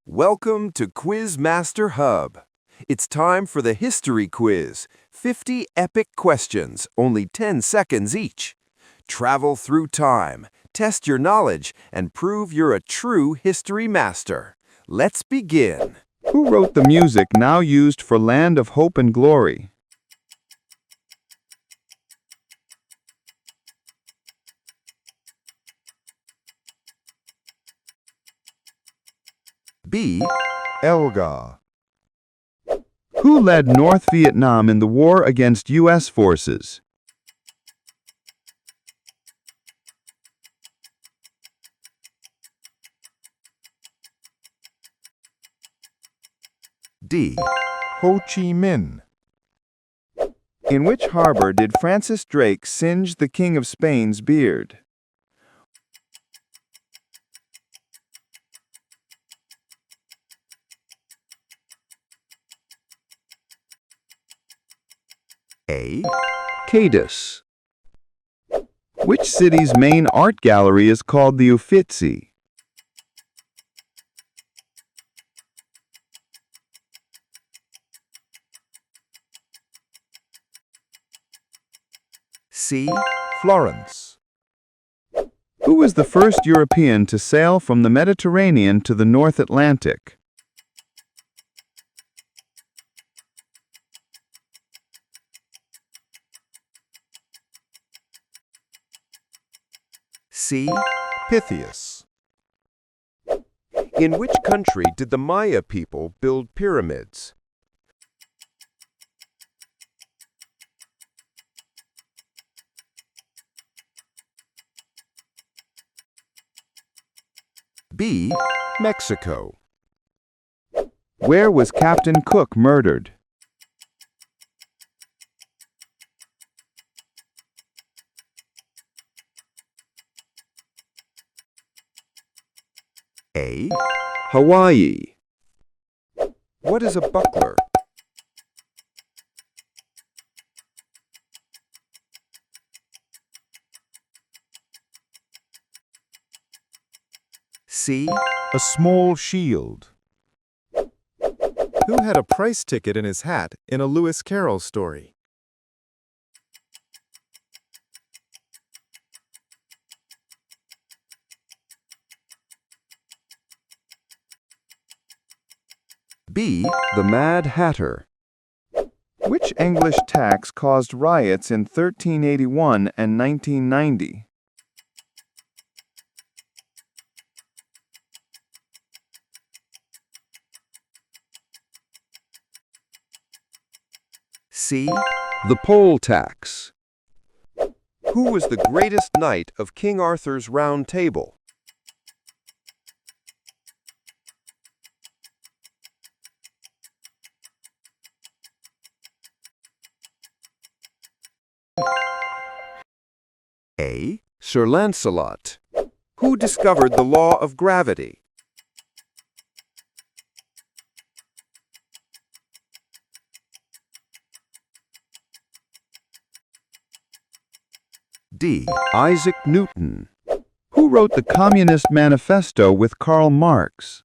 Welcome to Quiz Master Hub. It's time for the history quiz. 50 epic questions, only 10 seconds each. Travel through time, test your knowledge, and prove you're a true history master. Let's begin. Who wrote the music now used for Land of Hope and Glory? B. Elgar. Who led North Vietnam in the war against U.S. forces? D. Ho Chi Minh. In which harbor did Francis Drake singe the King of Spain's beard? A. Cadiz. Which city's main art gallery is called the Uffizi? C. Florence. Who was the first European to sail from the Mediterranean to the North Atlantic? C. Pythias. In which country did the Maya people build pyramids? B. Mexico. Where was Captain Cook murdered? A. Hawaii. What is a buckler? C. A small shield. Who had a price ticket in his hat in a Lewis Carroll story? B. The Mad Hatter. Which English tax caused riots in 1381 and 1990? C. The Poll Tax. Who was the greatest knight of King Arthur's Round Table? A. Sir Lancelot. Who discovered the law of gravity? D. Isaac Newton. Who wrote the Communist Manifesto with Karl Marx?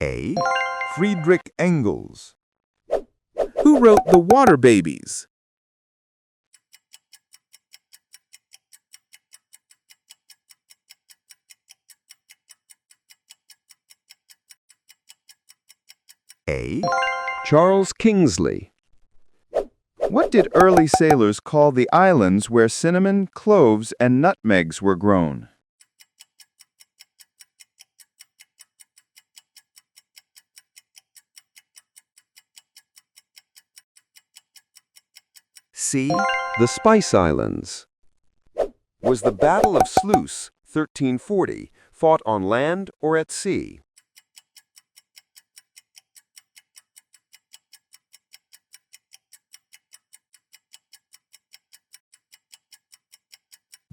A. Friedrich Engels. Who wrote The Water Babies? A. Charles Kingsley. What did early sailors call the islands where cinnamon, cloves, and nutmegs were grown? C. The Spice Islands. Was the Battle of Sluis, 1340, fought on land or at sea?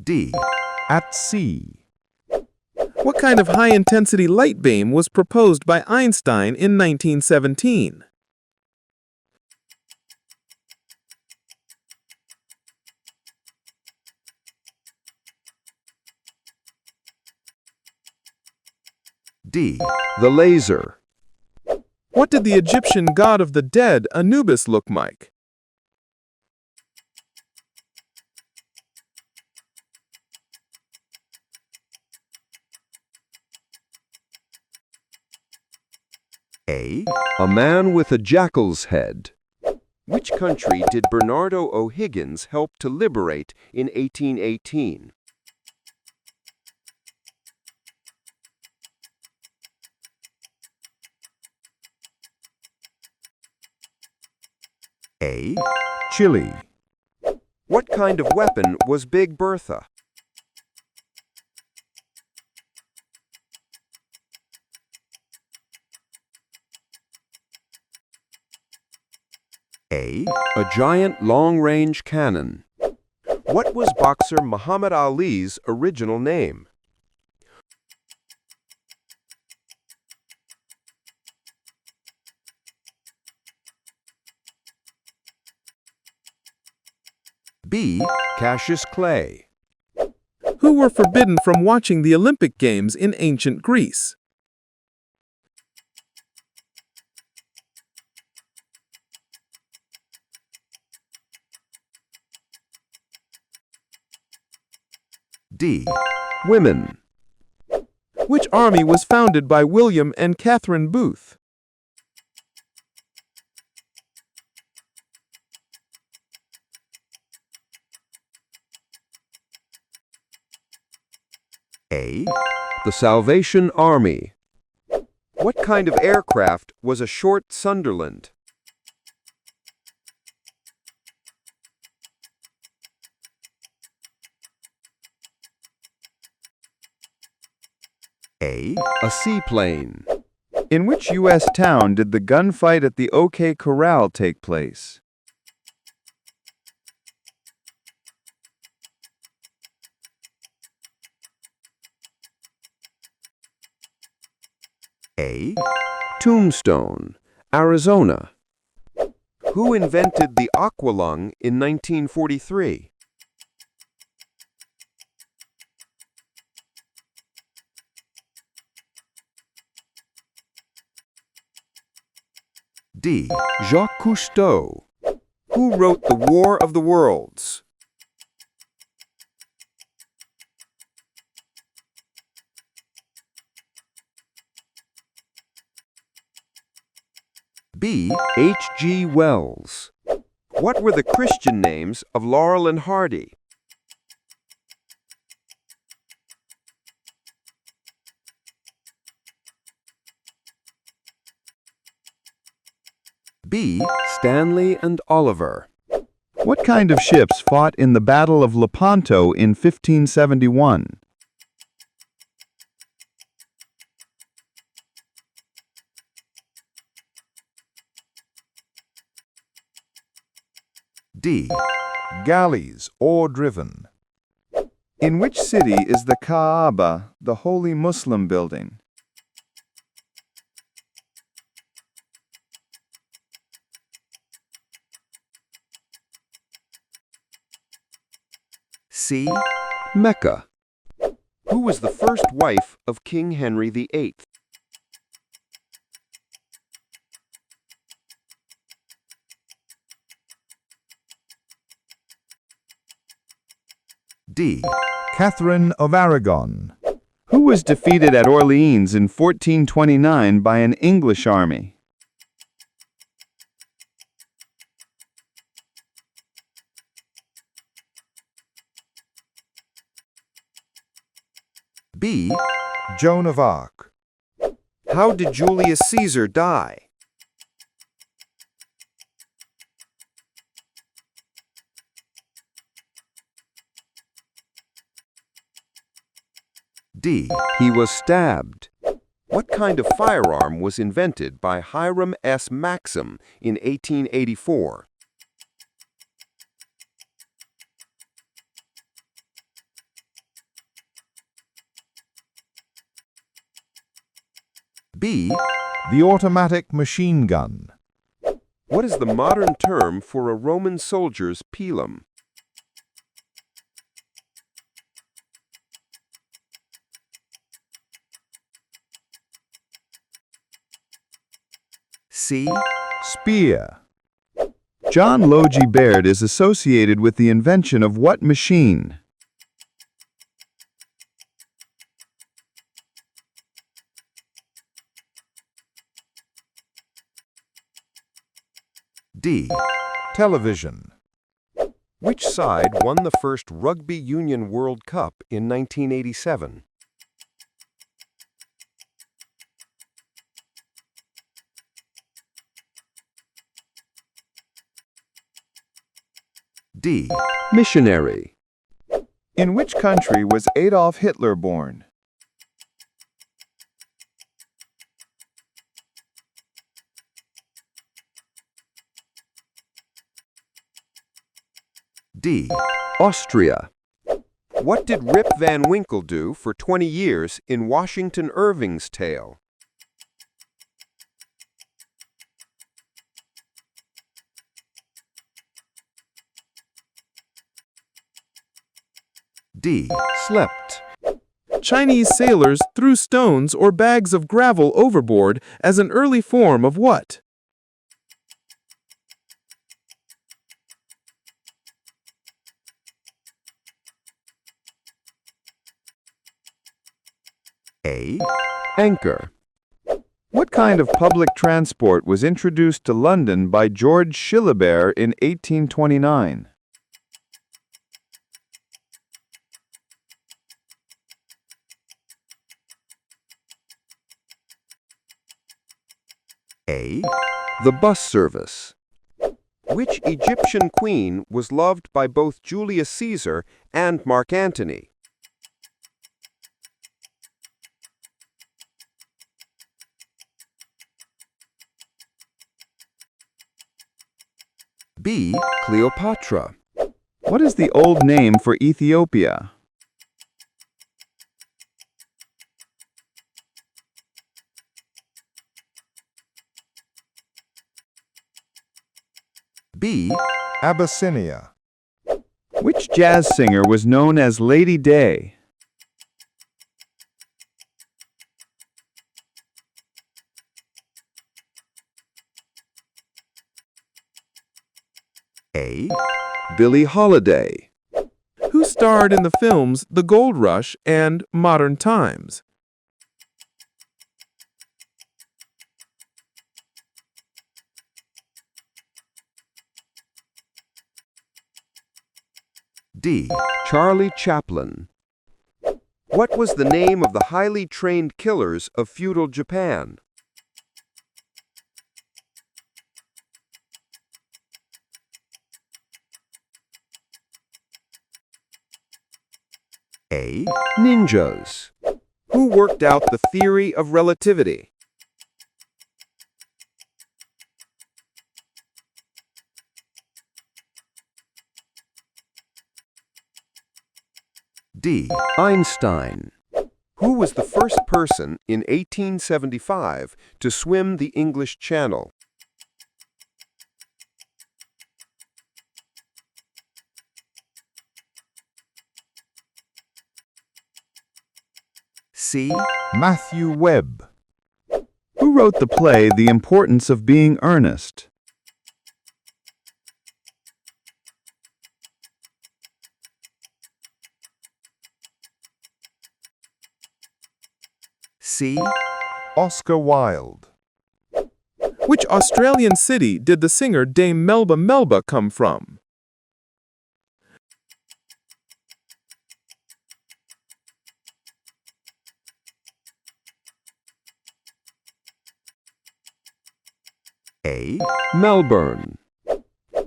D. At sea. What kind of high-intensity light beam was proposed by Einstein in 1917? D. The laser. What did the Egyptian god of the dead, Anubis, look like? A. A man with a jackal's head. Which country did Bernardo O'Higgins help to liberate in 1818? A. Chile. What kind of weapon was Big Bertha? A. A giant long-range cannon. What was boxer Muhammad Ali's original name? B. Cassius Clay. Who were forbidden from watching the Olympic Games in ancient Greece? D. Women. Which army was founded by William and Catherine Booth? A. The Salvation Army. What kind of aircraft was a short Sunderland? A. A seaplane. In which U.S. town did the gunfight at the OK Corral take place? A. Tombstone, Arizona. Who invented the aqualung in 1943? D. Jacques Cousteau. Who wrote The War of the Worlds? B. H.G. Wells. What were the Christian names of Laurel and Hardy? B. Stanley and Oliver. What kind of ships fought in the Battle of Lepanto in 1571? D. Galleys, oar-driven. In which city is the Kaaba, the holy Muslim building? C. Mecca. Who was the first wife of King Henry VIII? D. Catherine of Aragon. Who was defeated at Orleans in 1429 by an English army? B. Joan of Arc. How did Julius Caesar die? D. He was stabbed. What kind of firearm was invented by Hiram S. Maxim in 1884? B. The automatic machine gun. What is the modern term for a Roman soldier's pilum? C. Spear. John Logie Baird is associated with the invention of what machine? D. Television. Which side won the first Rugby Union World Cup in 1987? D. Missionary. In which country was Adolf Hitler born? D. Austria. What did Rip Van Winkle do for 20 years in Washington Irving's tale? D. Slept. Chinese sailors threw stones or bags of gravel overboard as an early form of what? A. Anchor. What kind of public transport was introduced to London by George Shillibert in 1829? A. The bus service. Which Egyptian queen was loved by both Julius Caesar and Mark Antony? B. Cleopatra. What is the old name for Ethiopia? B. Abyssinia. Which jazz singer was known as Lady Day? A. Billie Holiday. Who starred in the films The Gold Rush and Modern Times? D. Charlie Chaplin. What was the name of the highly trained killers of feudal Japan? A. Ninjas. Who worked out the theory of relativity? D. Einstein. Who was the first person in 1875 to swim the English Channel? C. Matthew Webb. Who wrote the play The Importance of Being Earnest? C. Oscar Wilde. Which Australian city did the singer Dame Melba Melba come from? A. Melbourne.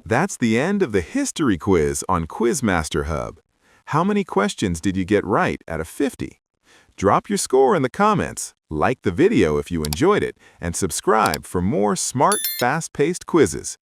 That's the end of the history quiz on Quizmaster Hub. How many questions did you get right out of 50? Drop your score in the comments, like the video if you enjoyed it, and subscribe for more smart, fast-paced quizzes.